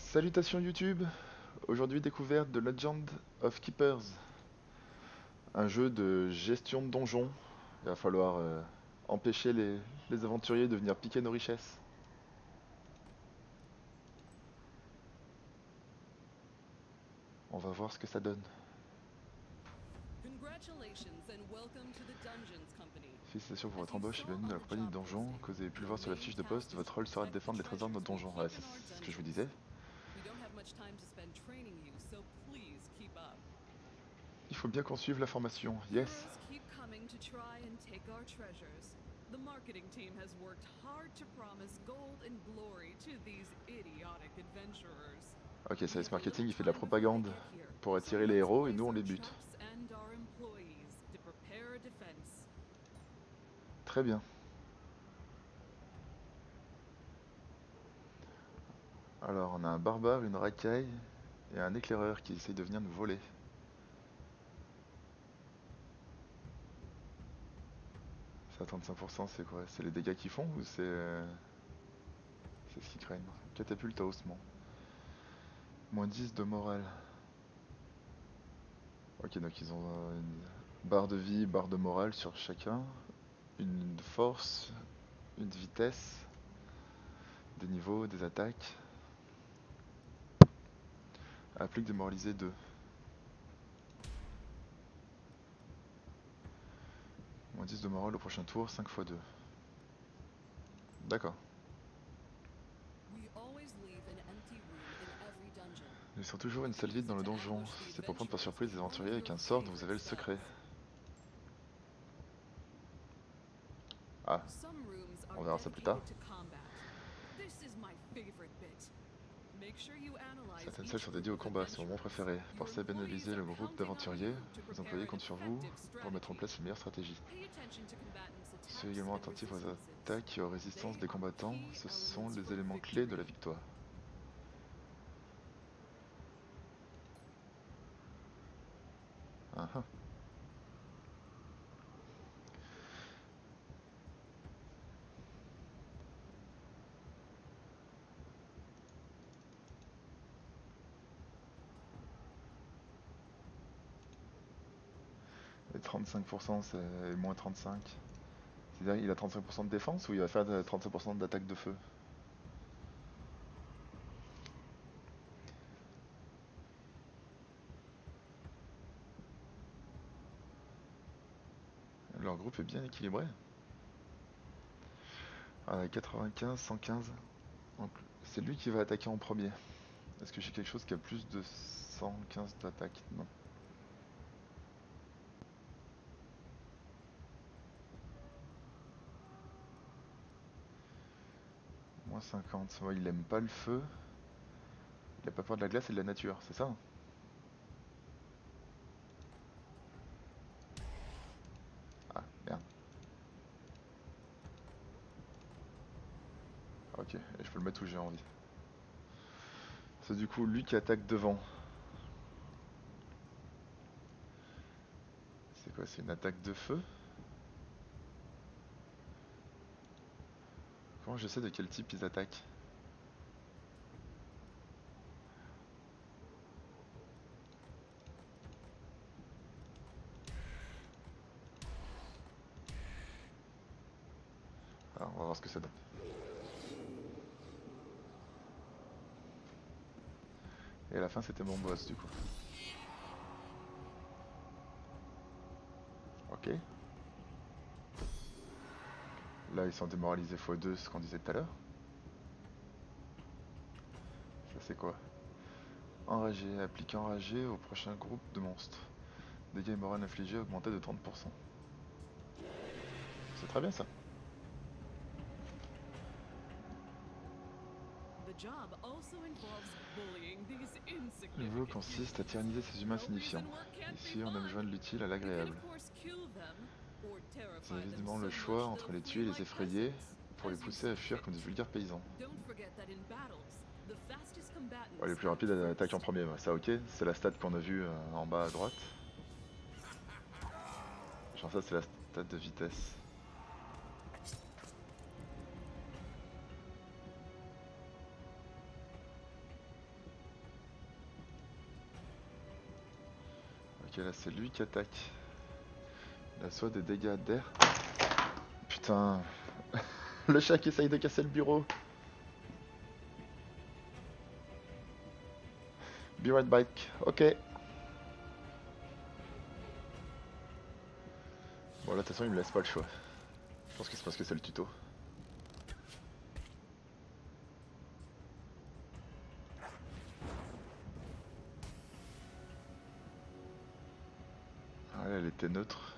Salutations YouTube. Aujourd'hui découverte de Legend of Keepers, un jeu de gestion de donjons. Il va falloir empêcher les aventuriers de venir piquer nos richesses. On va voir ce que ça donne. Félicitations pour votre embauche et bienvenue dans la compagnie de donjons. Comme vous avez pu le voir sur la fiche de poste, votre rôle sera de défendre les trésors de notre donjon. Ouais, c'est ce que je vous disais. Il faut bien qu'on suive la formation. Yes. The marketing team has worked hard to promise gold and glory to these idiotic adventurers. Ok, Service Marketing, il fait de la propagande pour attirer les héros et nous on les bute. Très bien. Alors on a un barbare, une racaille et un éclaireur qui essaye de venir nous voler. Ça, 35%, c'est quoi? C'est les dégâts qu'ils font ou c'est ce qu'ils craignent? Catapulte à haussement. Moins 10 de morale. Ok, donc ils ont une barre de vie, barre de morale sur chacun. Une force, une vitesse, des niveaux, des attaques. Applique démoraliser 2. Moins 10 de morale au prochain tour, 5 x 2. D'accord. Ils sont toujours une salle vide dans le donjon. C'est pour prendre par surprise les aventuriers avec un sort dont vous avez le secret. Ah, on verra ça plus tard. Certaines salles sont dédiées au combat, c'est mon moment préféré. Pensez à bien analyser le groupe d'aventuriers. Les employés comptent sur vous pour mettre en place une meilleure stratégie. Soyez également attentifs aux attaques et aux résistances des combattants. Ce sont les éléments clés de la victoire. Ah ah. Et 35% c'est moins 35. C'est-à-dire qu'il a 35% de défense ou il va faire 35% d'attaque de feu? Leur groupe est bien équilibré. 95, 115. Donc, c'est lui qui va attaquer en premier. Est-ce que j'ai quelque chose qui a plus de 115 d'attaque? Non. Moins 50. Ouais, il aime pas le feu. Il a pas peur de la glace et de la nature, c'est ça? Ah, merde. Ok, et je peux le mettre où j'ai envie. C'est du coup lui qui attaque devant. C'est quoi? C'est une attaque de feu? Comment je sais de quel type ils attaquent? Alors, on va voir ce que ça donne. Et à la fin, c'était mon boss du coup. Ok. Là, ils sont démoralisés x2, ce qu'on disait tout à l'heure. Ça, c'est quoi? Enragé. Applique enragé au prochain groupe de monstres. Dégâts et morale infligés augmentés de 30%. C'est très bien ça. Le jeu consiste à tyranniser ces humains insignifiants. Ici, on aime joindre l'utile à l'agréable. Vous avez évidemment le choix entre les tuer et les effrayer, pour les pousser à fuir comme des vulgaires paysans. Ouais, les plus rapides attaquent en premier, ça ok. C'est la stat qu'on a vue en bas à droite. Genre ça, c'est la stat de vitesse. Ok, là c'est lui qui attaque. Il a soit des dégâts d'air. Putain. Le chat qui essaye de casser le bureau. Be right back. Ok. Bon là de toute façon il me laisse pas le choix. Je pense que c'est parce que c'est le tuto. Ah, elle était neutre.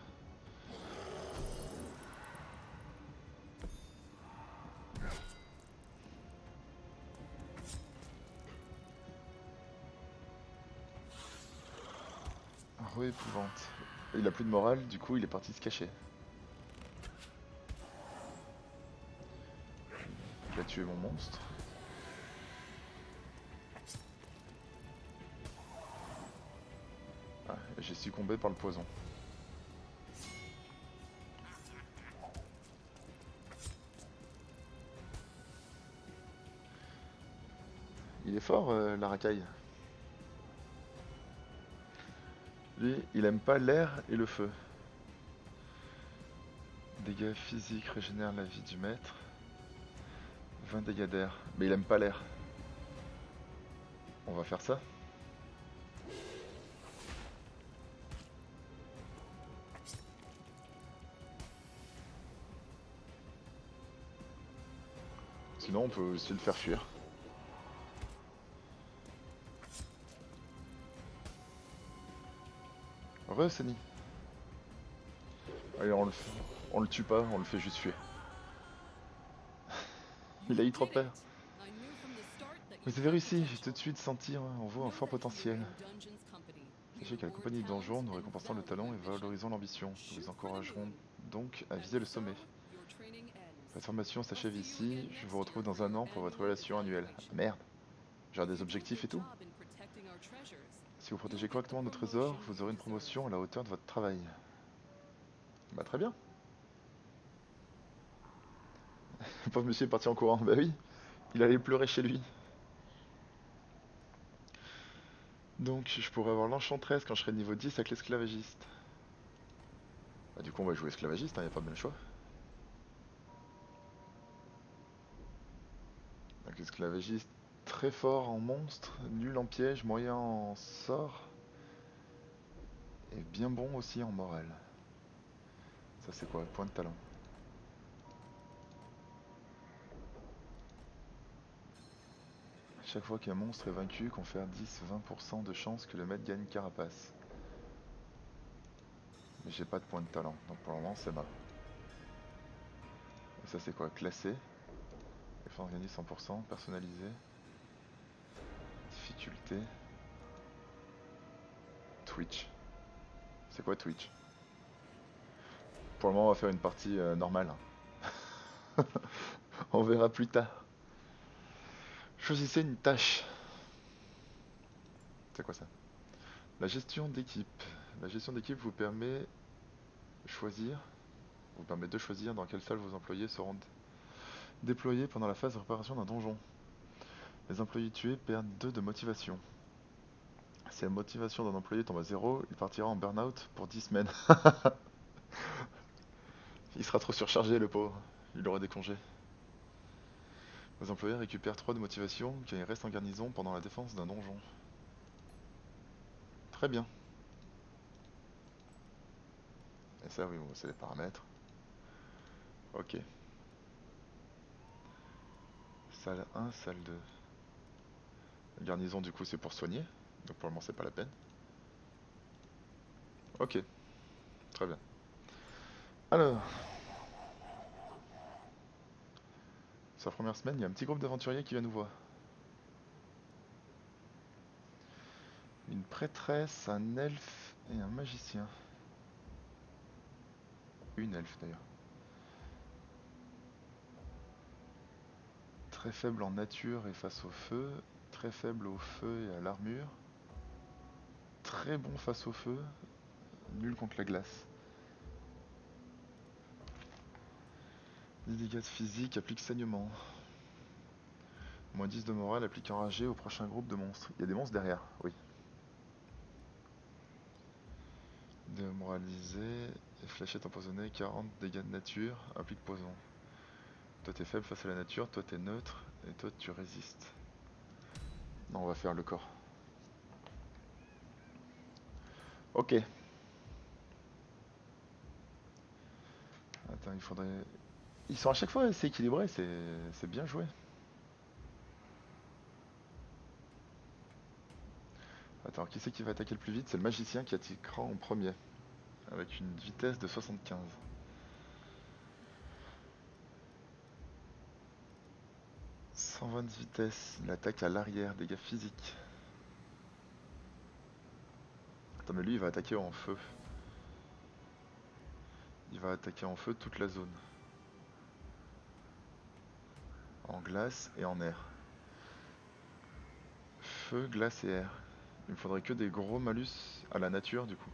Épouvante. Il a plus de morale, du coup il est parti se cacher. Il a tué mon monstre. Ah, j'ai succombé par le poison. Il est fort, la racaille. Lui, il aime pas l'air et le feu. Dégâts physiques régénèrent la vie du maître. 20 dégâts d'air. Mais il aime pas l'air. On va faire ça. Sinon, on peut aussi le faire fuir. Sani. Allez, on le tue pas, on le fait juste fuir. Il a eu trop peur. Vous avez réussi, j'ai tout de suite senti en vous un fort potentiel. Sachez qu'à la compagnie de donjons, nous récompensons le talent et valorisons l'ambition. Nous vous encouragerons donc à viser le sommet. Votre formation s'achève ici, je vous retrouve dans un an pour votre évaluation annuelle. Ah, merde, j'ai des objectifs et tout. Si vous protégez correctement nos trésors, vous aurez une promotion à la hauteur de votre travail. Bah très bien. Le pauvre monsieur est parti en courant, bah oui, il allait pleurer chez lui. Donc je pourrais avoir l'enchanteresse quand je serai niveau 10 avec l'esclavagiste. Bah du coup on va jouer esclavagiste, hein, y a pas bien le choix. Donc esclavagiste très fort en monstre, nul en piège, moyen en sort. Et bien bon aussi en morale. Ça c'est quoi? Point de talent. Chaque fois qu'un monstre est vaincu, confère 10-20% de chance que le maître gagne carapace. Mais j'ai pas de point de talent, donc pour le moment c'est mort. Et ça c'est quoi? Classé. Effort gagné 100%, personnalisé. Difficulté. Twitch. C'est quoi Twitch? Pour le moment on va faire une partie normale. On verra plus tard. Choisissez une tâche. C'est quoi ça? La gestion d'équipe. La gestion d'équipe vous permet de choisir dans quelle salle vos employés seront déployés pendant la phase de réparation d'un donjon. Les employés tués perdent 2 de motivation. Si la motivation d'un employé tombe à 0, il partira en burn-out pour 10 semaines. Il sera trop surchargé le pauvre, il aura des congés. Vos employés récupèrent 3 de motivation quand ils restent en garnison pendant la défense d'un donjon. Très bien. Et ça oui, bon, c'est les paramètres. Ok. Salle 1, salle 2. La garnison du coup c'est pour soigner, donc pour le moment c'est pas la peine. Ok, très bien. Alors, sa première semaine, il y a un petit groupe d'aventuriers qui vient nous voir. Une prêtresse, un elfe et un magicien. Une elfe d'ailleurs. Très faible en nature et face au feu. Très faible au feu et à l'armure. Très bon face au feu. Nul contre la glace. 10 dégâts physiques, applique saignement. Moins 10 de morale, applique enragé au prochain groupe de monstres. Il y a des monstres derrière, oui. Démoralisé et fléchette empoisonnée, 40 dégâts de nature, applique poison. Toi t'es faible face à la nature, toi t'es neutre et toi tu résistes. Non, on va faire le corps. Ok. Attends, il faudrait... Ils sont à chaque fois assez équilibrés, c'est bien joué. Attends, qui c'est qui va attaquer le plus vite? C'est le magicien qui attaquera en premier, avec une vitesse de 75. 120 de vitesse, il attaque à l'arrière, dégâts physiques. Attends, mais lui il va attaquer en feu. Il va attaquer en feu toute la zone. En glace et en air. Feu, glace et air. Il me faudrait que des gros malus à la nature du coup.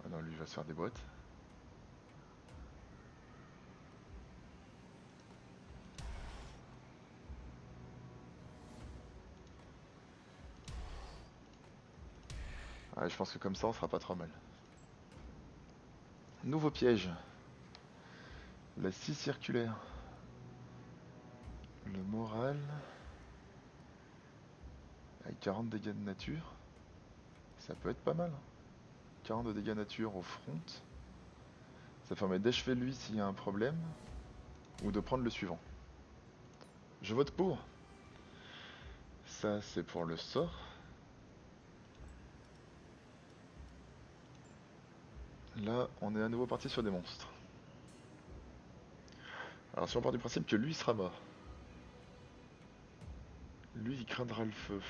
Ah non, lui il va se faire des boîtes. Ah, je pense que comme ça on sera pas trop mal. Nouveau piège. La scie circulaire. Le moral. Avec 40 dégâts de nature. Ça peut être pas mal. 40 de dégâts nature au front. Ça permet d'achever lui s'il y a un problème. Ou de prendre le suivant. Je vote pour. Ça c'est pour le sort. Là on est à nouveau parti sur des monstres. Alors si on part du principe que lui sera mort. Lui il craindra le feu.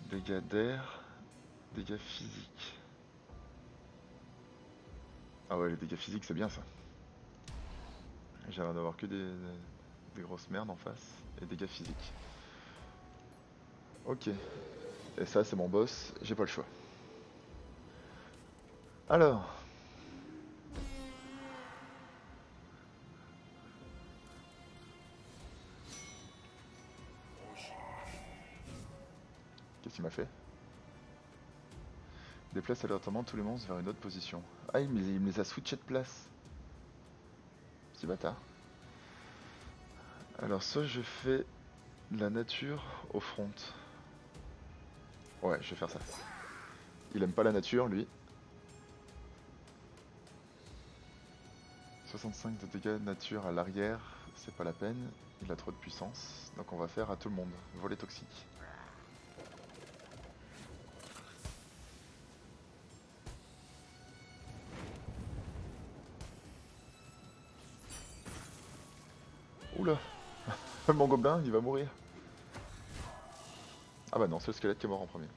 Dégâts d'air. Dégâts physiques. Ah ouais, les dégâts physiques c'est bien ça. J'ai l'air d'avoir que des grosses merdes en face. Et dégâts physiques. Ok. Et ça c'est mon boss, j'ai pas le choix. Alors. Qu'est-ce qu'il m'a fait? Déplace aléatoirement tous les monstres vers une autre position. Ah, il me les a switchés de place. Petit bâtard. Alors soit je fais la nature au front. Ouais, je vais faire ça. Il aime pas la nature, lui. 65 de dégâts de nature à l'arrière, c'est pas la peine. Il a trop de puissance. Donc on va faire à tout le monde. Volet toxique. Oula. Mon gobelin, il va mourir. Ah bah non, c'est le squelette qui est mort en premier.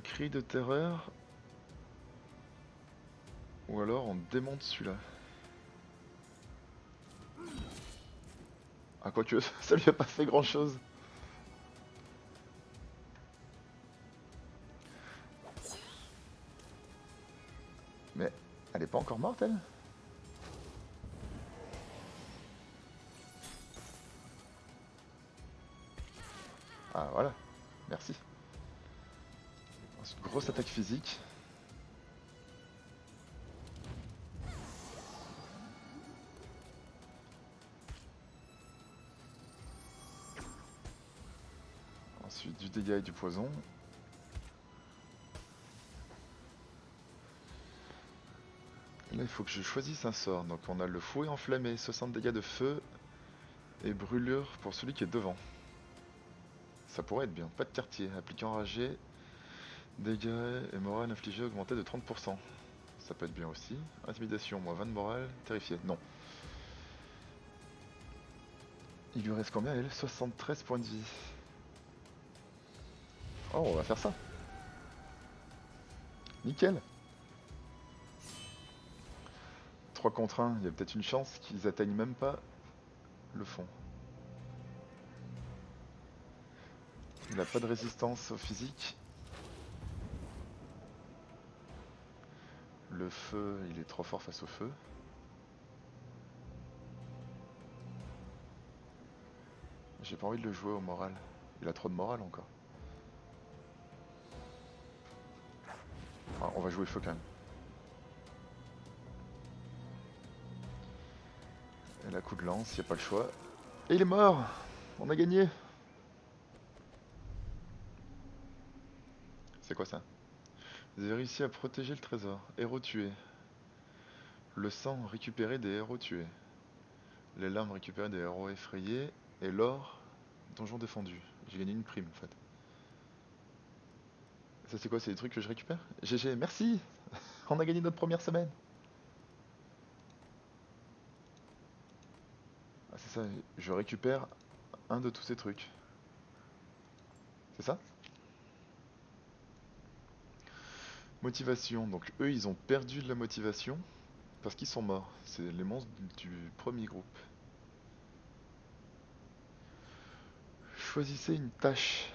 Cri de terreur. Ou alors on démonte celui-là. Ah quoique, ça lui a pas fait grand chose. Mais elle est pas encore morte elle? Ah voilà, merci. Ensuite, grosse attaque physique. Ensuite du dégât et du poison. Là il faut que je choisisse un sort. Donc on a le fouet enflammé, 60 dégâts de feu et brûlure pour celui qui est devant. Ça pourrait être bien. Pas de quartier. Appliquant enragé. Dégâts et morale infligée augmenté de 30%. Ça peut être bien aussi. Intimidation, moins 20 de morale. Terrifié. Non. Il lui reste combien elle? 73 points de vie. Oh, on va faire ça. Nickel. 3 contre 1. Il y a peut-être une chance qu'ils atteignent même pas le fond. Il a pas de résistance au physique. Le feu, il est trop fort face au feu. J'ai pas envie de le jouer au moral. Il a trop de morale encore. Ah, on va jouer feu quand même. Et là, coup de lance, y a pas le choix. Et il est mort. On a gagné. C'est quoi ça? Vous avez réussi à protéger le trésor. Héros tués. Le sang récupéré des héros tués. Les larmes récupérées des héros effrayés. Et l'or, donjon défendu. J'ai gagné une prime en fait. Ça c'est quoi? C'est des trucs que je récupère? GG, merci. On a gagné notre première semaine. Ah c'est ça, je récupère un de tous ces trucs. C'est ça? Motivation, donc eux ils ont perdu de la motivation parce qu'ils sont morts. C'est les monstres du premier groupe. Choisissez une tâche.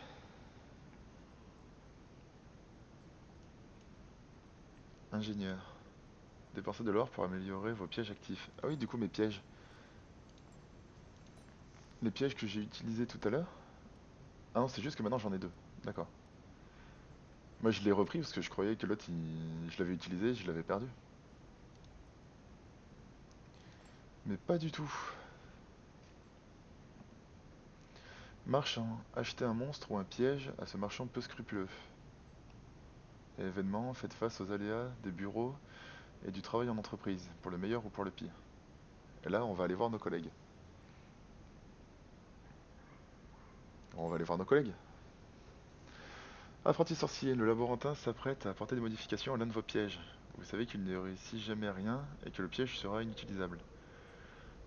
Ingénieur. Dépensez de l'or pour améliorer vos pièges actifs. Ah oui, du coup mes pièges. Les pièges que j'ai utilisés tout à l'heure. Ah non, c'est juste que maintenant j'en ai deux. D'accord. Moi je l'ai repris parce que je croyais que l'autre je l'avais utilisé et je l'avais perdu. Mais pas du tout. Marchand. Achetez un monstre ou un piège à ce marchand peu scrupuleux. Et événement, faites face aux aléas des bureaux et du travail en entreprise, pour le meilleur ou pour le pire. Et là, on va aller voir nos collègues. On va aller voir nos collègues. Apprenti sorcier, le laborantin s'apprête à apporter des modifications à l'un de vos pièges. Vous savez qu'il ne réussit jamais rien et que le piège sera inutilisable.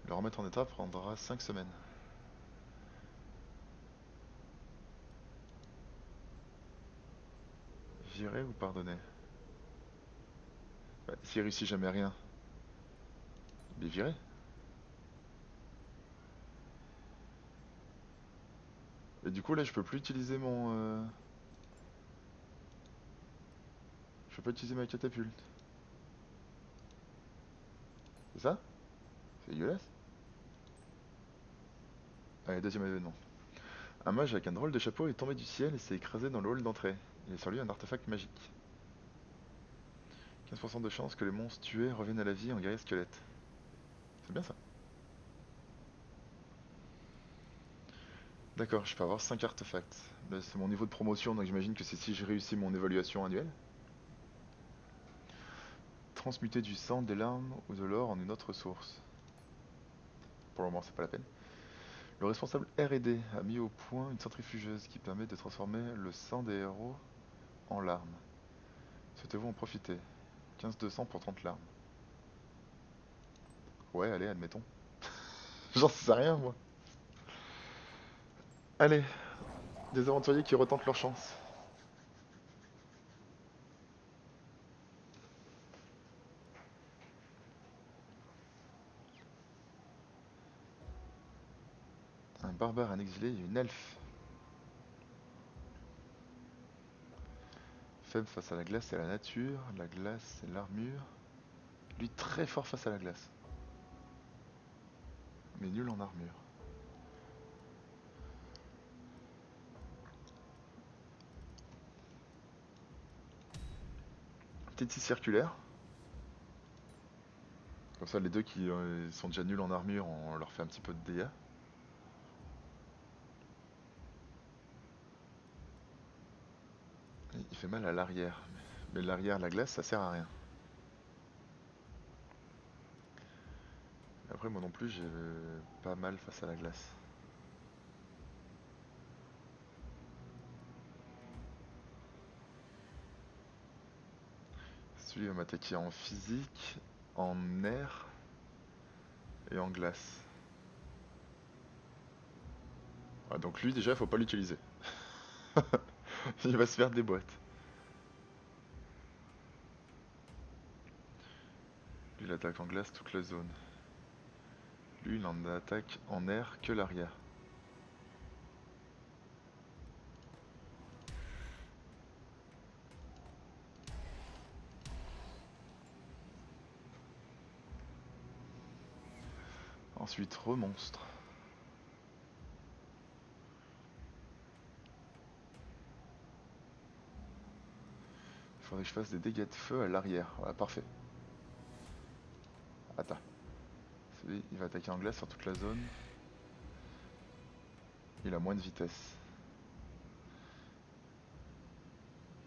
Le remettre en état prendra 5 semaines. Virer ou pardonner? Bah, s'il réussit jamais rien, il est viré. Et du coup là je peux plus utiliser mon... Je peux pas utiliser ma catapulte. C'est ça? C'est dégueulasse. Allez, deuxième événement. Un mage avec un drôle de chapeau est tombé du ciel et s'est écrasé dans le hall d'entrée. Il est sur lui un artefact magique. 15% de chance que les monstres tués reviennent à la vie en guerrier squelette. C'est bien ça. D'accord, je peux avoir 5 artefacts. Là, c'est mon niveau de promotion, donc j'imagine que c'est si j'ai réussi mon évaluation annuelle. Transmuter du sang, des larmes ou de l'or en une autre source. Pour le moment, c'est pas la peine. Le responsable R&D a mis au point une centrifugeuse qui permet de transformer le sang des héros en larmes. Souhaitez-vous en profiter? 15 de sang pour 30 larmes. Ouais, allez, admettons. J'en sais rien, moi. Allez, des aventuriers qui retentent leur chance. Un barbare, un exilé et une elfe. Faible face à la glace et à la nature. La glace et l'armure. Lui très fort face à la glace. Mais nul en armure. Petite scie circulaire. Comme ça les deux qui sont déjà nuls en armure, on leur fait un petit peu de dégâts. Il fait mal à l'arrière. Mais l'arrière, la glace, ça sert à rien. Après moi non plus j'ai pas mal face à la glace. Celui va m'attaquer en physique, en air et en glace. Ah, donc lui déjà faut pas l'utiliser. Il va se faire des boîtes. Lui il attaque en glace toute la zone. Lui il en attaque en air que l'arrière. Ensuite, remonstre. Il faudrait que je fasse des dégâts de feu à l'arrière. Voilà, parfait. Attends. Celui, il va attaquer en glace sur toute la zone. Il a moins de vitesse.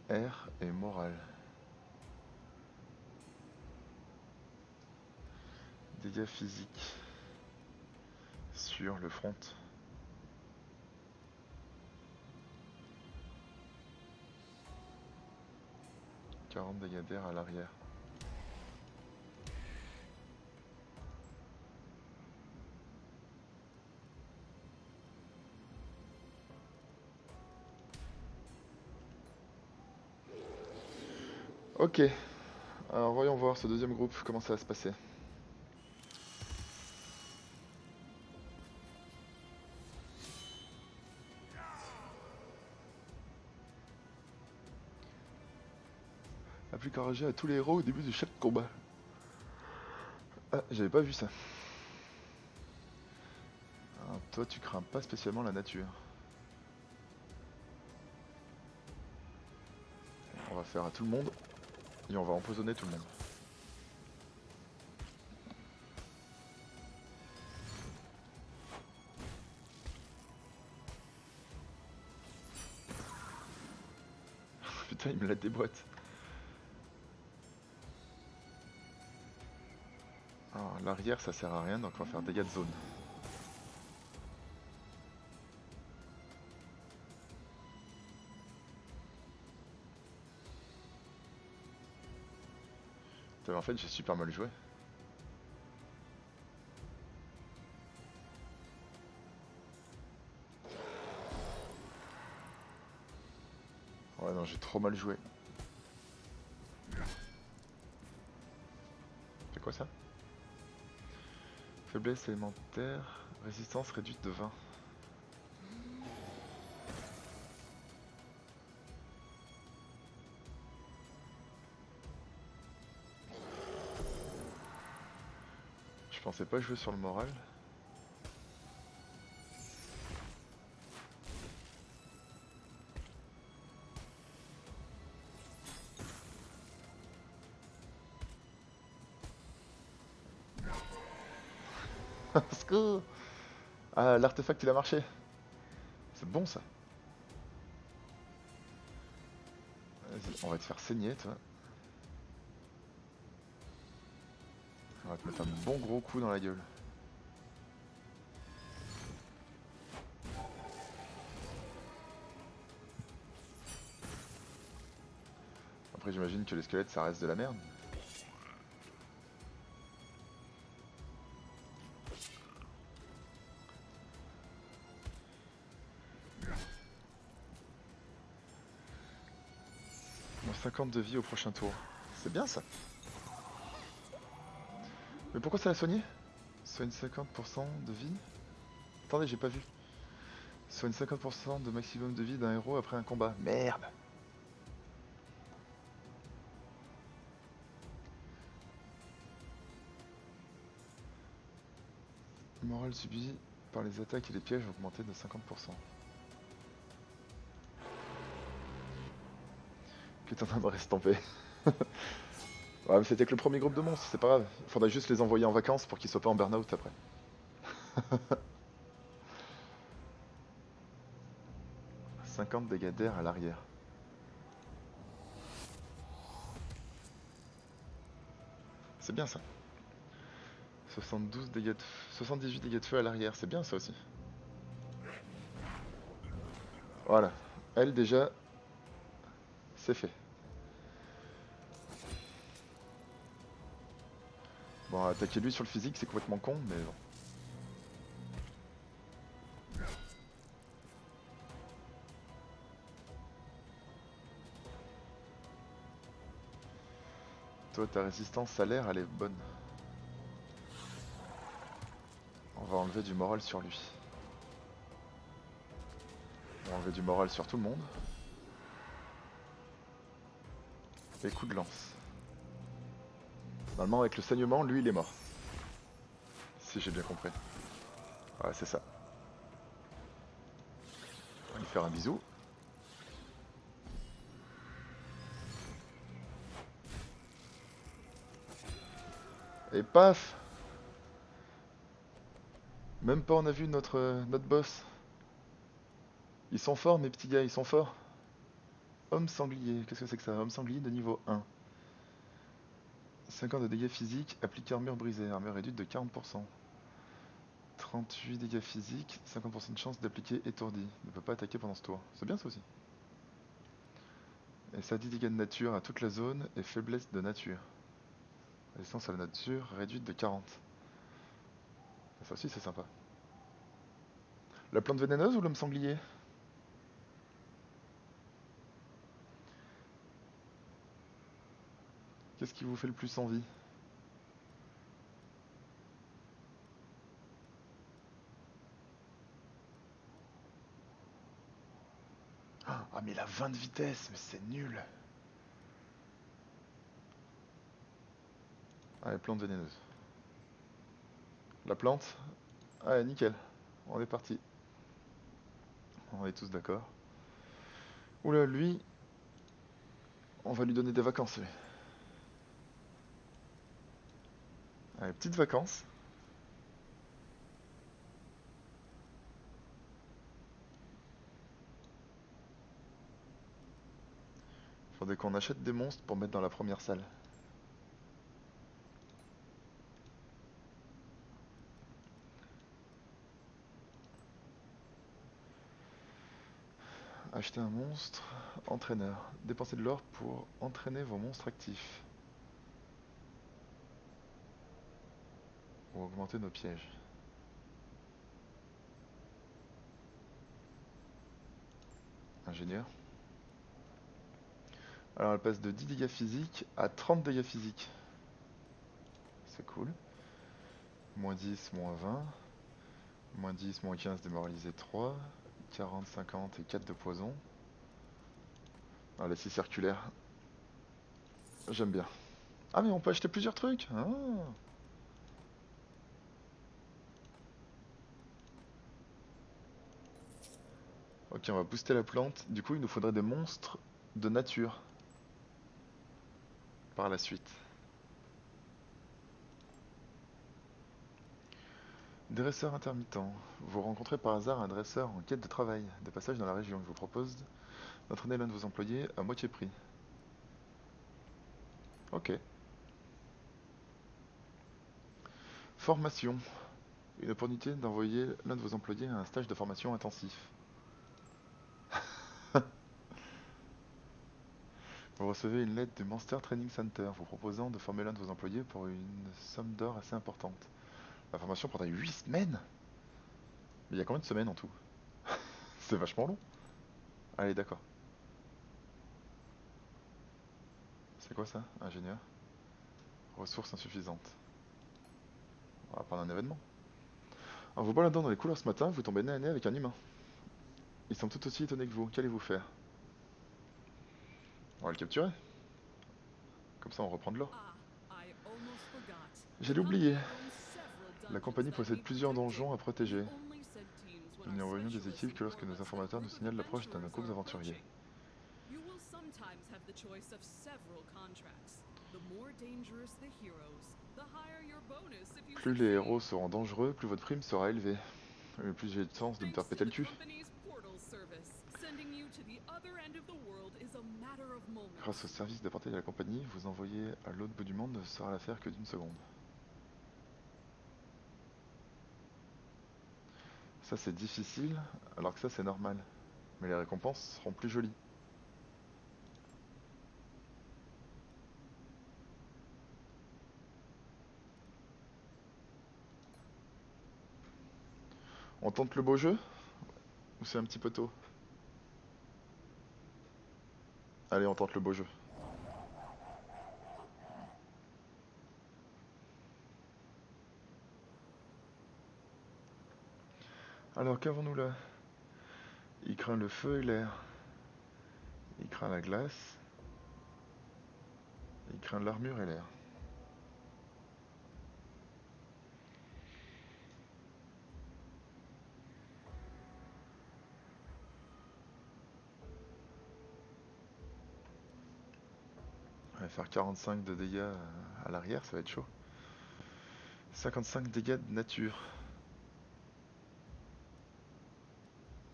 Air et morale. Dégâts physiques sur le front. « 40 dégâts d'air à l'arrière. Ok, alors voyons voir ce deuxième groupe, comment ça va se passer. Applique enragé à tous les héros au début de chaque combat. Ah, j'avais pas vu ça. Alors, toi, tu crains pas spécialement la nature. On va faire à tout le monde et on va empoisonner tout le monde. Putain, il me la déboîte. Alors, l'arrière, ça sert à rien, donc on va faire dégâts de zone. Putain, mais en fait, j'ai super mal joué. Ouais, non, j'ai trop mal joué. C'est quoi ça? Faiblesse élémentaire, résistance réduite de 20. Je pensais pas jouer sur le moral. Secours! Ah, l'artefact il a marché. C'est bon ça. Vas-y, on va te faire saigner toi. On va te mettre un bon gros coup dans la gueule. Après j'imagine que les squelettes ça reste de la merde. Bon, 50 de vie au prochain tour. C'est bien ça. Mais pourquoi ça l'a soigné? Soigne 50% de vie. Attendez, j'ai pas vu. Soigne 50% de maximum de vie d'un héros après un combat. Merde. Morale subie par les attaques et les pièges augmenté de 50%. Que t'en as de restomper. Ouais, mais c'était que le premier groupe de monstres, c'est pas grave. Faudrait juste les envoyer en vacances pour qu'ils soient pas en burn-out après. 50 dégâts d'air à l'arrière. C'est bien ça. 72 dégâts de 78 dégâts de feu à l'arrière, c'est bien ça aussi. Voilà. Elle déjà, c'est fait. Bon, attaquer lui sur le physique, c'est complètement con, mais bon. Toi, ta résistance à l'air, elle est bonne. On va enlever du moral sur lui. On va enlever du moral sur tout le monde. Et coup de lance. Normalement, avec le saignement, lui, il est mort. Si j'ai bien compris. Ouais, c'est ça. On va lui faire un bisou. Et paf! Même pas on a vu notre boss. Ils sont forts mes petits gars, ils sont forts. Homme sanglier, qu'est-ce que c'est que ça? Homme sanglier de niveau 1. 50 de dégâts physiques, applique armure brisée, armure réduite de 40%. 38 dégâts physiques, 50% de chance d'appliquer étourdi. Ne peut pas attaquer pendant ce tour. C'est bien ça aussi. Et ça dit dégâts de nature à toute la zone et faiblesse de nature. Résistance à la nature réduite de 40. Ça aussi c'est sympa. La plante vénéneuse ou l'homme sanglier? Qu'est-ce qui vous fait le plus envie? Ah mais il a 20 de vitesse, mais c'est nul. Allez, plante vénéneuse. La plante? Allez, nickel. On est parti. On est tous d'accord. Oula, lui, on va lui donner des vacances, lui. Allez, petites vacances. Faudrait qu'on achète des monstres pour mettre dans la première salle. Acheter un monstre, entraîneur. Dépensez de l'or pour entraîner vos monstres actifs. Ou augmenter nos pièges. Ingénieur. Alors elle passe de 10 dégâts physiques à 30 dégâts physiques. C'est cool. Moins 10, moins 20. Moins 10, moins 15, démoralisé 3. 40, 50 et 4 de poison. Ah, la scie circulaire. J'aime bien. Ah mais on peut acheter plusieurs trucs. Ah. Ok, on va booster la plante. Du coup, il nous faudrait des monstres de nature par la suite. Dresseur intermittent. Vous rencontrez par hasard un dresseur en quête de travail, de passage dans la région. Il vous propose d'entraîner l'un de vos employés à moitié prix. Ok. Formation. Une opportunité d'envoyer l'un de vos employés à un stage de formation intensif. Vous recevez une lettre du Monster Training Center vous proposant de former l'un de vos employés pour une somme d'or assez importante. La formation prendra 8 semaines. Mais il y a combien de semaines en tout? C'est vachement long. Allez, d'accord. C'est quoi ça, ingénieur? Ressources insuffisantes. On va prendre un événement. En vous baladant dans les couloirs ce matin, vous tombez nez à nez avec un humain. Ils sont tout aussi étonnés que vous. Qu'allez-vous faire? On va le capturer. Comme ça, on reprend de l'or. J'allais oublier. La compagnie possède plusieurs donjons à protéger. Nous n'y envoyons des équipes que lorsque nos informateurs nous signalent l'approche d'un groupe d'aventuriers. Plus les héros seront dangereux, plus votre prime sera élevée. Et plus j'ai de chance de me faire péter le cul. Grâce au service d'apporter de la compagnie, vous envoyer à l'autre bout du monde ne sera l'affaire que d'une seconde. Ça c'est difficile, alors que ça c'est normal. Mais les récompenses seront plus jolies. On tente le beau jeu? Ou c'est un petit peu tôt? Allez, on tente le beau jeu. Alors qu'avons-nous là? Il craint le feu et l'air. Il craint la glace. Il craint l'armure et l'air. faire 45 de dégâts à l'arrière, ça va être chaud. 55 dégâts de nature.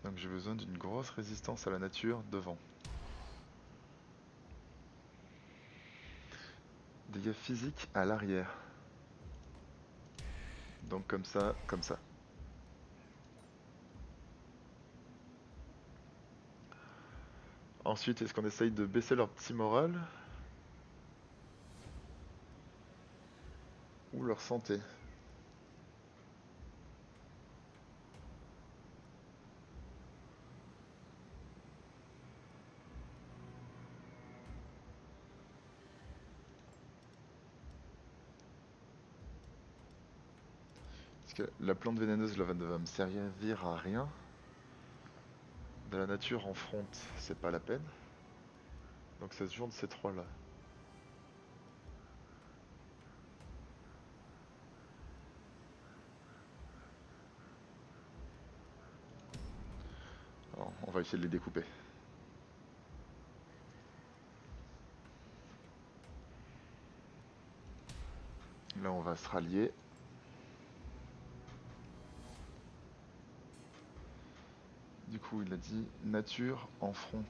Donc j'ai besoin d'une grosse résistance à la nature devant. Dégâts physiques à l'arrière. Donc comme ça, comme ça. Ensuite, est-ce qu'on essaye de baisser leur petit moral ou leur santé? Parce que la plante vénéneuse là, ne va me servir à rien. De la nature en front, c'est pas la peine. Donc ça se joue de ces trois là. Alors, on va essayer de les découper. Là on va se rallier. Du coup il a dit nature en front.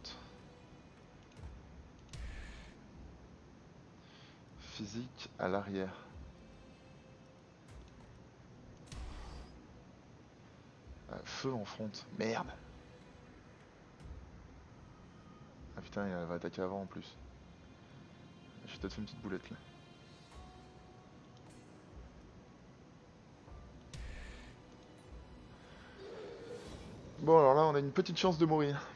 Physique à l'arrière. Feu en front. Merde. Ah putain, elle va attaquer avant en plus. J'ai peut-être fait une petite boulette là. Bon alors là on a une petite chance de mourir.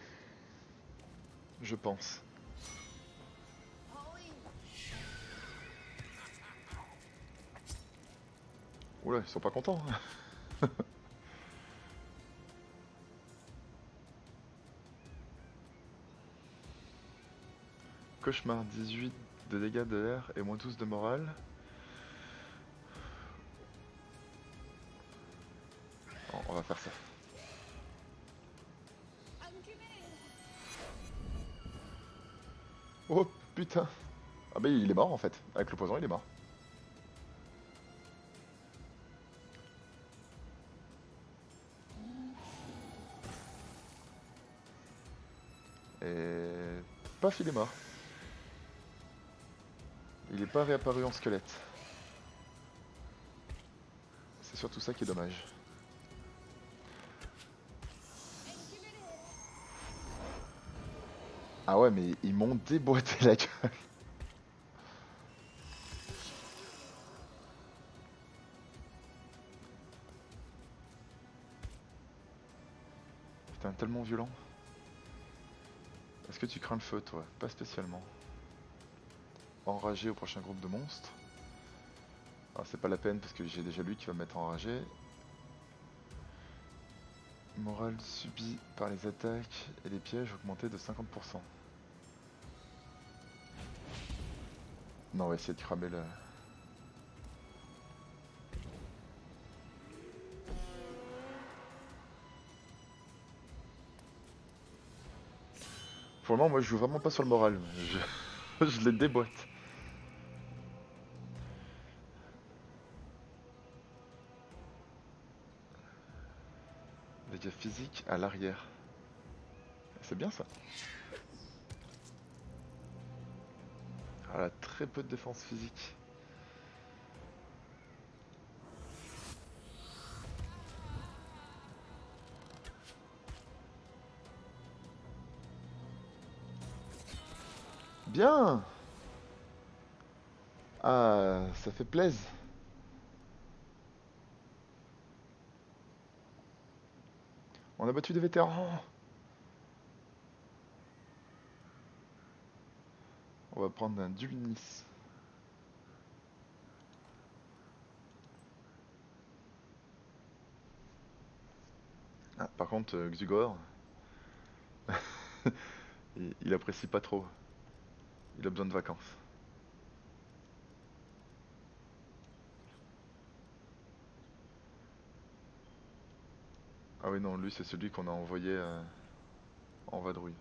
Je pense. Oula, ils sont pas contents. Cauchemar 18 de dégâts de l'air et moins 12 de morale. Bon, on va faire ça. Oh putain. Ah bah il est mort en fait. Avec le poison il est mort. Et... paf, il est mort. Il n'est pas réapparu en squelette. C'est surtout ça qui est dommage. Ah ouais mais ils m'ont déboîté la gueule. Putain, tellement violent. Est-ce que tu crains le feu toi? Pas spécialement. Enragé au prochain groupe de monstres. Alors c'est pas la peine parce que j'ai déjà lui qui va me mettre enragé. Morale subie par les attaques et les pièges augmenté de 50%. Non, on va essayer de cramer le... Pour le moment, moi je joue vraiment pas sur le moral. Je les déboîte. Dégâts physiques à l'arrière. C'est bien ça. Elle a très peu de défense physique. Bien. Ah, ça fait plaisir. On a battu des vétérans. On va prendre un Dulnis. Ah, par contre, Xugor, il apprécie pas trop. Il a besoin de vacances. Ah oui, non, lui c'est celui qu'on a envoyé en vadrouille.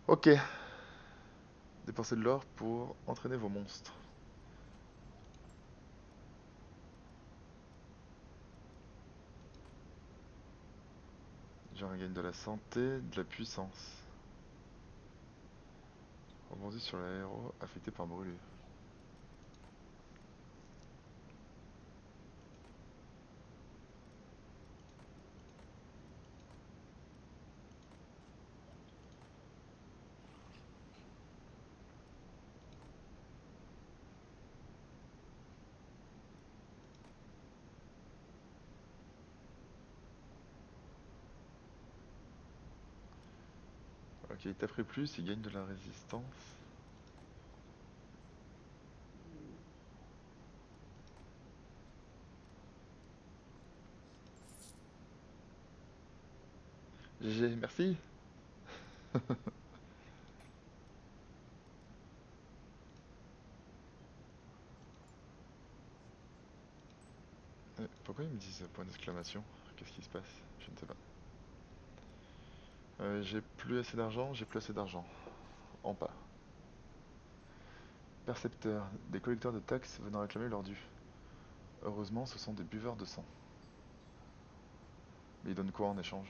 Ok. Dépensez de l'or pour entraîner vos monstres. Genre, il gagne de la santé, de la puissance. Rebondis sur l'aéro affecté par brûlure. Ok, il taperait plus, il gagne de la résistance. GG, merci. Pourquoi ils me disent point d'exclamation? Qu'est-ce qui se passe? Je ne sais pas. J'ai plus assez d'argent, j'ai plus assez d'argent. En pas. Percepteur, des collecteurs de taxes venant réclamer leur dû. Heureusement, ce sont des buveurs de sang. Mais ils donnent quoi en échange?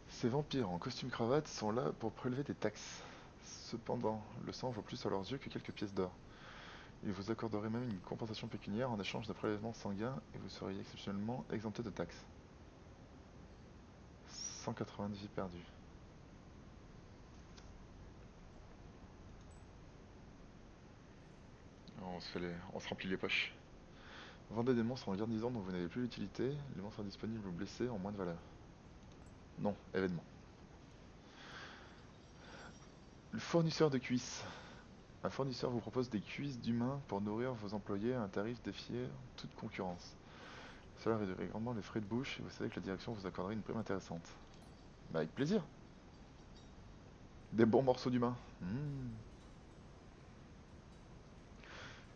Ces vampires en costume-cravate sont là pour prélever des taxes. Cependant, le sang vaut plus à leurs yeux que quelques pièces d'or. Ils vous accorderaient même une compensation pécuniaire en échange d'un prélèvement sanguin et vous seriez exceptionnellement exempté de taxes. 190 vies perdues. On se remplit les poches. Vendez des monstres en garnison dont vous n'avez plus l'utilité. Les monstres disponibles ou blessés ont moins de valeur. Non, événement. Le fournisseur de cuisses. Un fournisseur vous propose des cuisses d'humains pour nourrir vos employés à un tarif défiant toute concurrence. Cela réduirait grandement les frais de bouche et vous savez que la direction vous accorderait une prime intéressante. Bah avec plaisir. Des bons morceaux d'humain.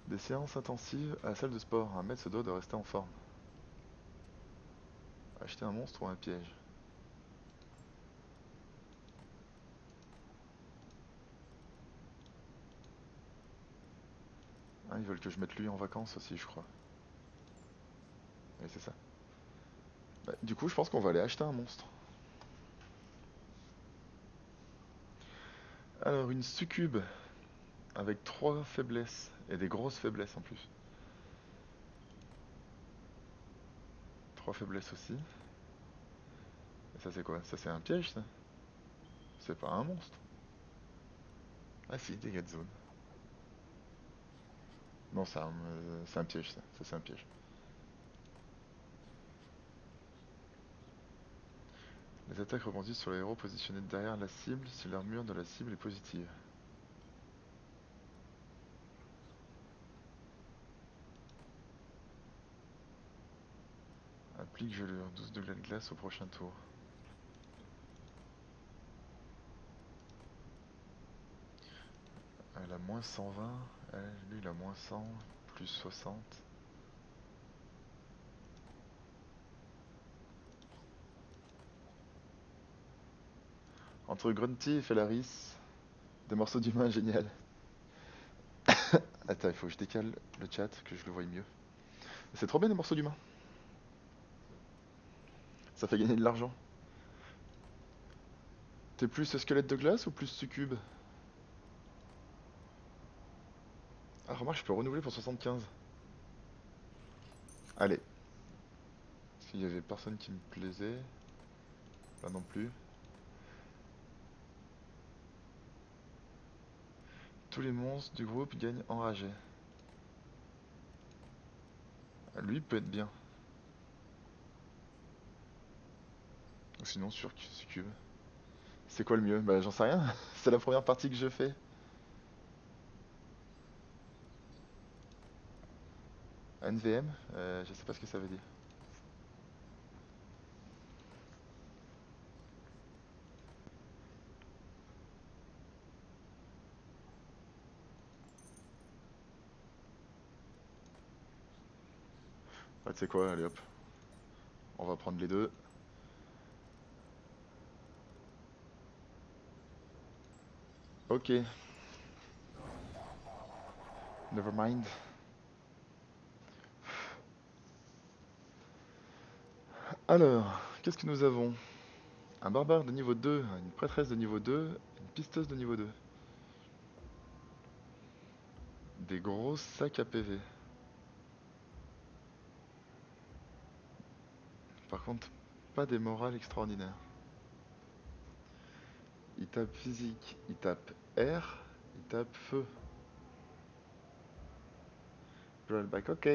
Des séances intensives à la salle de sport. Un maître se doit de rester en forme. Acheter un monstre ou un piège. Ah, ils veulent que je mette lui en vacances aussi, je crois. Oui, c'est ça. Bah, du coup, je pense qu'on va aller acheter un monstre. Alors, une succube avec 3 faiblesses et des grosses faiblesses en plus. 3 faiblesses aussi. Et ça, c'est quoi? Ça, c'est un piège, ça? C'est pas un monstre. Ah si, dégâts de zone. Non, c'est un piège, ça. Ça, c'est un piège. Les attaques rebondissent sur les héros positionnés derrière la cible si l'armure de la cible est positive. Applique gelure, 12 degrés de glace au prochain tour. Elle a moins 120, lui il a moins 100, plus 60. Entre Grunty et Felaris, des morceaux d'humain génial. Attends, il faut que je décale le chat, que je le voie mieux. C'est trop bien les morceaux d'humain. Ça fait gagner de l'argent. T'es plus squelette de glace ou plus succube? Ah, remarque, je peux renouveler pour 75. Allez. Parce qu'il y avait personne qui me plaisait. Là non plus. Tous les monstres du groupe gagnent enragé. Ah, lui peut être bien. Ou sinon sur succube. C'est quoi le mieux? Bah j'en sais rien. C'est la première partie que je fais. NVM, je sais pas ce que ça veut dire. Ah, tu sais quoi, allez hop. On va prendre les deux. Ok. Never mind. Alors, qu'est-ce que nous avons? Un barbare de niveau 2, une prêtresse de niveau 2, une pisteuse de niveau 2. Des gros sacs à PV. Par contre, pas des morales extraordinaires. Il tape physique, il tape air, il tape feu. Rollback, ok.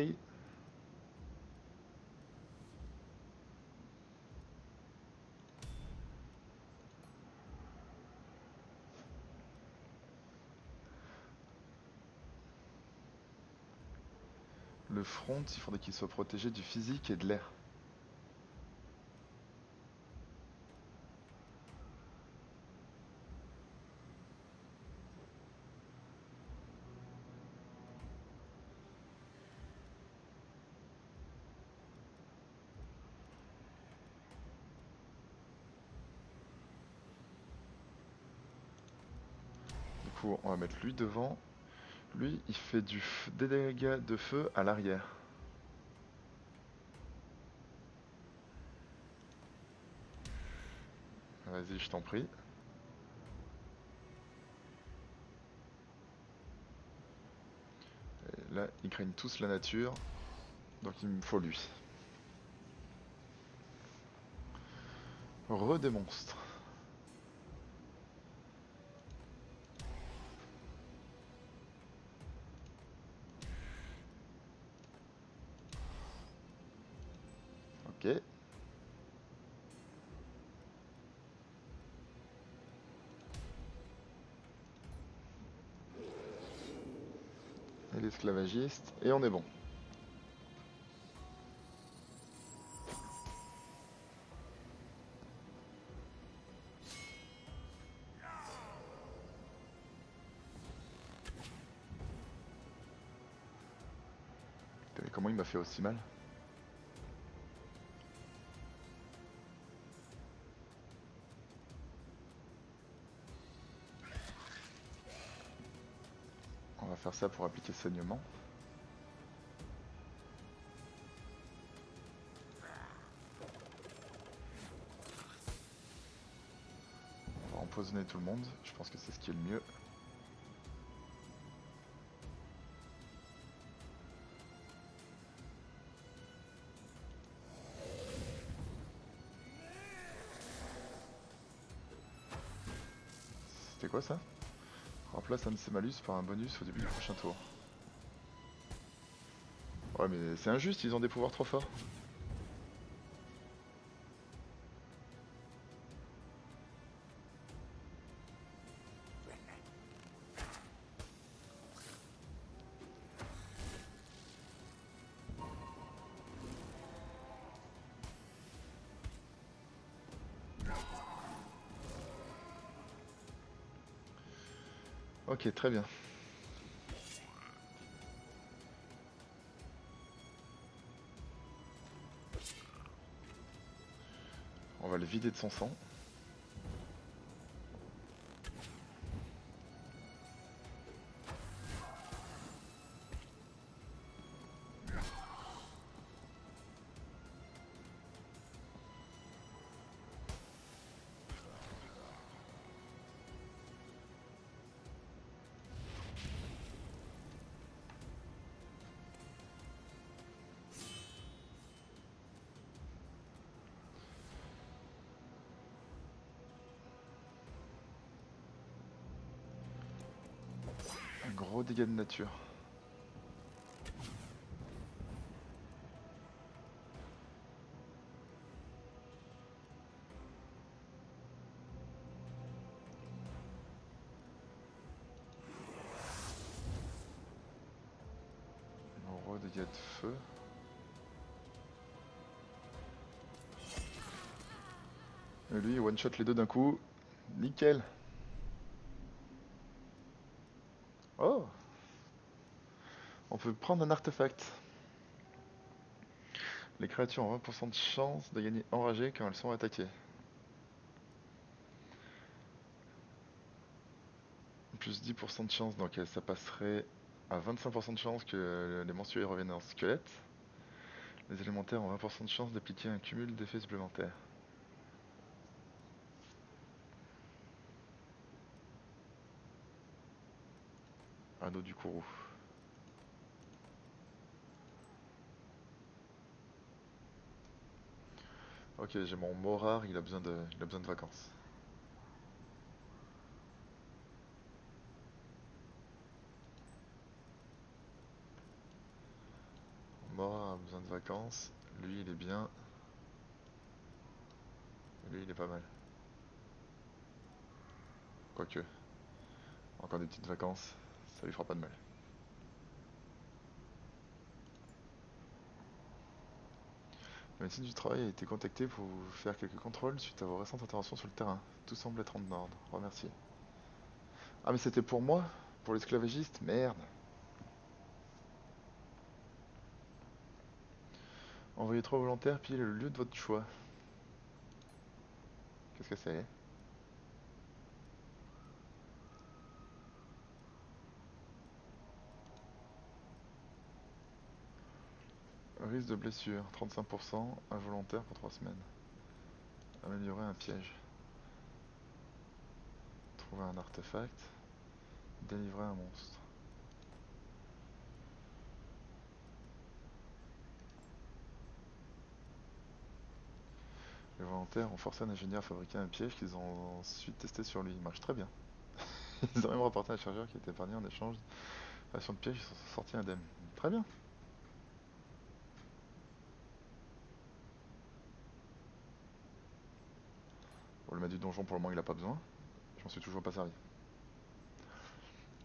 Le front, il faudrait qu'il soit protégé du physique et de l'air. Du coup, on va mettre lui devant. Lui, il fait des dégâts de feu à l'arrière. Vas-y, je t'en prie. Et là, ils craignent tous la nature. Donc il me faut lui. Des monstres. Ok. Et l'esclavagiste. Et on est bon. Putain, mais comment il m'a fait aussi mal? On va faire ça pour appliquer saignement. On va empoisonner tout le monde. Je pense que c'est ce qui est le mieux. C'était quoi ça? Remplace un de ses malus par un bonus au début du prochain tour. Ouais mais c'est injuste, ils ont des pouvoirs trop forts. Ok, très bien. On va le vider de son sang. Un gros dégât de nature. Gros dégâts de feu. Et lui, one shot les deux d'un coup. Nickel. Oh, on peut prendre un artefact. Les créatures ont 20% de chance de gagner enragées quand elles sont attaquées. plus 10% de chance, donc ça passerait à 25% de chance que les mensuels reviennent en squelette. Les élémentaires ont 20% de chance d'appliquer un cumul d'effets supplémentaires. Anneau du courroux. Ok, j'ai mon Morard, il a besoin de vacances. Morard a besoin de vacances. Lui, il est bien. Lui, il est pas mal. Quoique. Encore des petites vacances, ça lui fera pas de mal. La médecine du travail a été contactée pour vous faire quelques contrôles suite à vos récentes interventions sur le terrain. Tout semble être en ordre. Remerciez. Ah mais c'était pour moi? Pour l'esclavagiste? Merde. Envoyez 3 volontaires piller le lieu de votre choix. Qu'est-ce que c'est? Risque de blessure, 35%, involontaire pour 3 semaines. Améliorer un piège. Trouver un artefact. Délivrer un monstre. Les volontaires ont forcé un ingénieur à fabriquer un piège qu'ils ont ensuite testé sur lui. Il marche très bien. Ils ont même rapporté un chargeur qui était épargné en échange de de piège, ils sont sortis indemnes. Très bien. Bon, le maître du donjon, pour le moment, il a pas besoin. Je m'en suis toujours pas servi.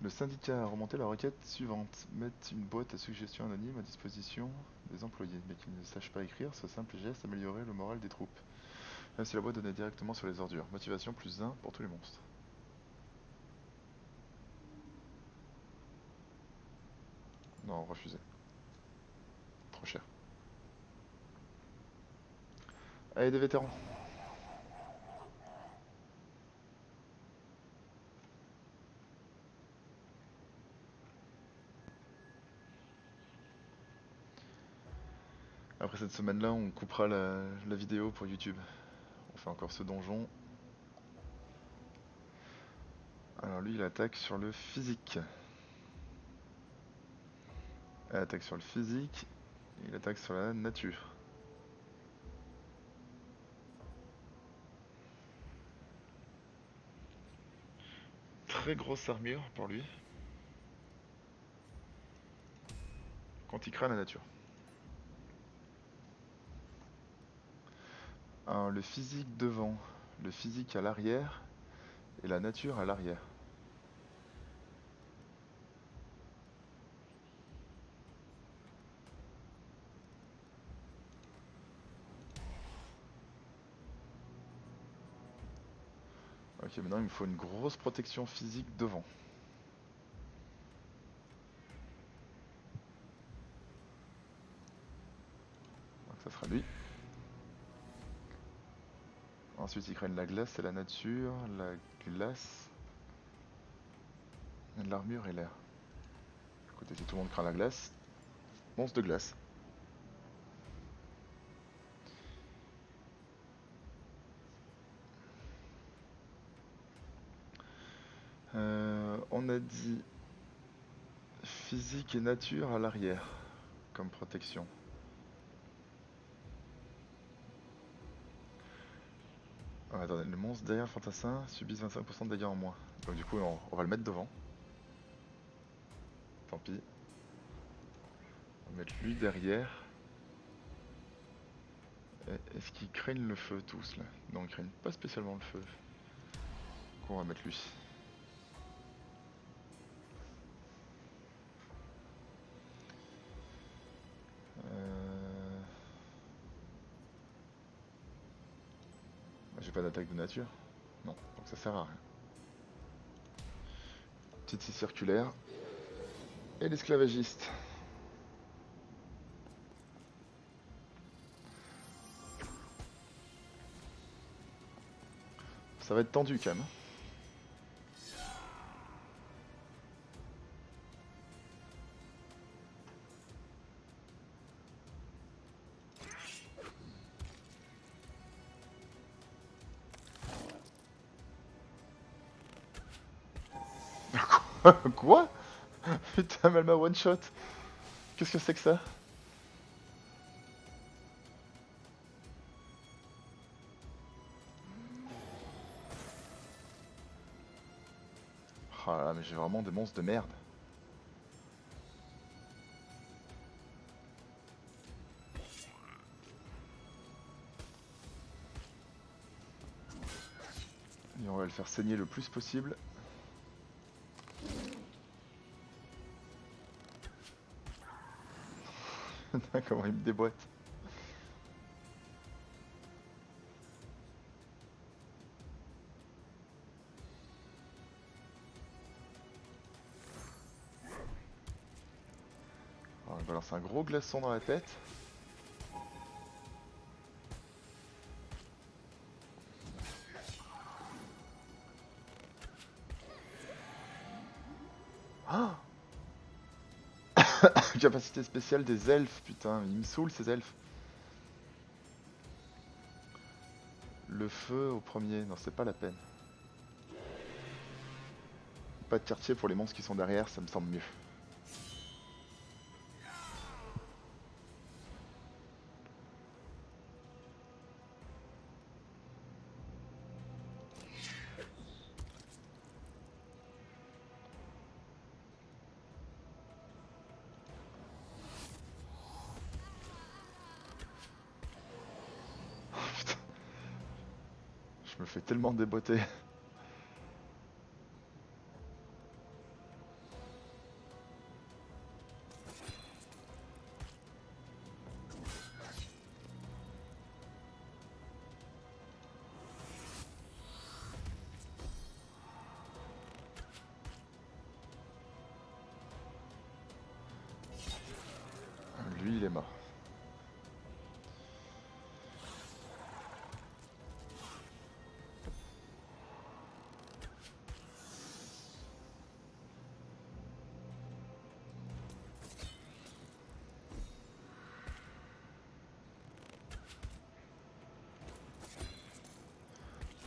Le syndicat a remonté la requête suivante. Mettre une boîte à suggestions anonyme à disposition des employés, mais qu'ils ne sachent pas écrire, ce simple geste améliorerait le moral des troupes. Même si la boîte donnait directement sur les ordures. Motivation plus 1 pour tous les monstres. Non, refusé. Trop cher. Allez, des vétérans. Après cette semaine-là, on coupera la vidéo pour YouTube. On fait encore ce donjon. Alors lui, il attaque sur le physique. Elle attaque sur le physique. Il attaque sur la nature. Très grosse armure pour lui. Quand il craint la nature. Alors, le physique devant, le physique à l'arrière et la nature à l'arrière. Ok, maintenant il me faut une grosse protection physique devant. Donc ça sera lui. Ensuite il craignent la glace et la nature, la glace, l'armure et l'air. Écoutez, si tout le monde craint la glace, monstre de glace. On a dit physique et nature à l'arrière comme protection. Ah, attendez, le monstre derrière le fantassin subissent 25% de dégâts en moins. Donc du coup on va le mettre devant. Tant pis. On va mettre lui derrière. Est-ce qu'ils craignent le feu tous là? Non, ils craignent pas spécialement le feu. Donc on va mettre lui. Euh... J'ai pas d'attaque de nature. Non, donc ça sert à rien. Petite scie circulaire. Et l'esclavagiste. Ça va être tendu quand même. Quoi? Putain, mais elle m'a one shot. Qu'est-ce que c'est que ça? Oh là là, mais j'ai vraiment des monstres de merde. Et on va le faire saigner le plus possible. Comment il me déboîte. Alors, il balance un gros glaçon dans la tête. Ah, capacité spéciale des elfes, putain, ils me saoulent ces elfes. Le feu au premier, non c'est pas la peine. Pas de quartier pour les monstres qui sont derrière, ça me semble mieux. Putain, je me fais tellement déboîter. Lui il est mort.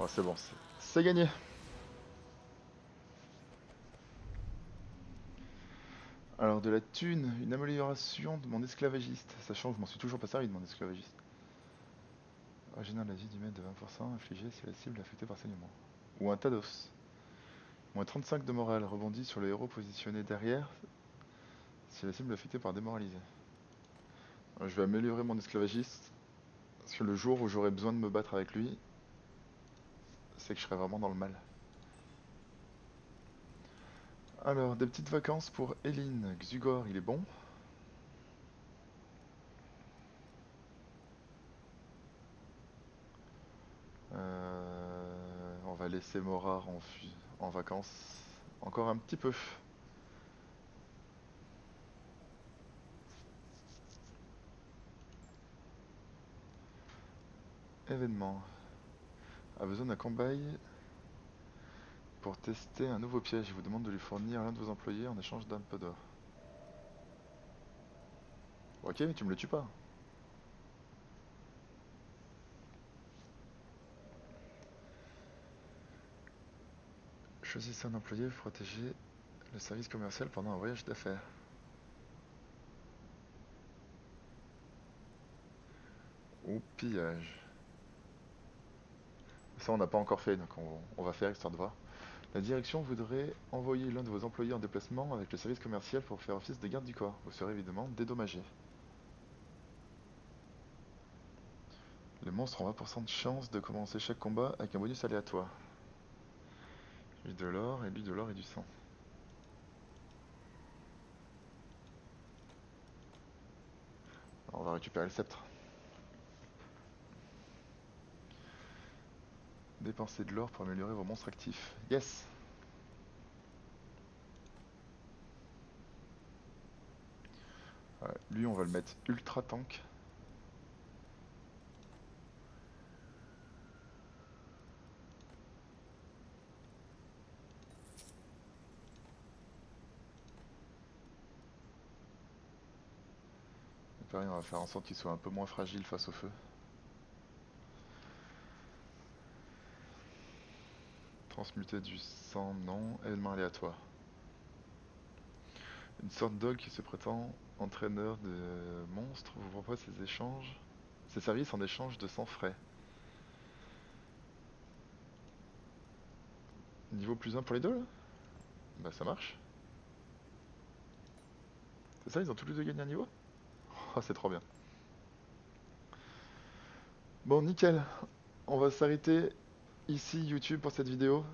Oh, c'est bon, c'est gagné. Alors de la thune, une amélioration de mon esclavagiste. Sachant que je m'en suis toujours pas servi de mon esclavagiste. Régénère la vie du maître de 20%, infligé si la cible est affectée par saignement. Ou un Tados. Moins 35 de morale, rebondit sur le héros positionné derrière si la cible est affectée par démoralisé. Je vais améliorer mon esclavagiste, parce que le jour où j'aurai besoin de me battre avec lui, c'est que je serai vraiment dans le mal. Alors, des petites vacances pour Eline. Xugor, il est bon. On va laisser Morar en vacances. Encore un petit peu. Événement. A besoin d'un cobaye pour tester un nouveau piège. Il vous demande de lui fournir l'un de vos employés en échange d'un peu d'or. Ok, mais tu me le tues pas. Choisissez un employé pour protéger le service commercial pendant un voyage d'affaires. Ou pillage. Ça on n'a pas encore fait, donc on va faire histoire de voir. La direction voudrait envoyer l'un de vos employés en déplacement avec le service commercial pour faire office de garde du corps. Vous serez évidemment dédommagé. Les monstres ont 20% de chance de commencer chaque combat avec un bonus aléatoire. Lui de l'or et lui de l'or et du sang. Alors, on va récupérer le sceptre. Dépensez de l'or pour améliorer vos monstres actifs. Yes! Lui on va le mettre ultra tank. Et pareil, on va faire en sorte qu'il soit un peu moins fragile face au feu. Transmuter du sang, non. Événement aléatoire. Une sorte d'og qui se prétend entraîneur de monstres vous propose ses services en échange de 100 frais. Niveau +1 pour les deux là? Bah ça marche. C'est ça, ils ont tous les deux gagné un niveau? Oh, c'est trop bien. Bon, nickel. On va s'arrêter ici YouTube pour cette vidéo.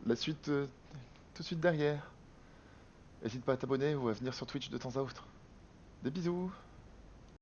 La suite tout de suite derrière. N'hésite pas à t'abonner ou à venir sur Twitch de temps à autre. Des bisous!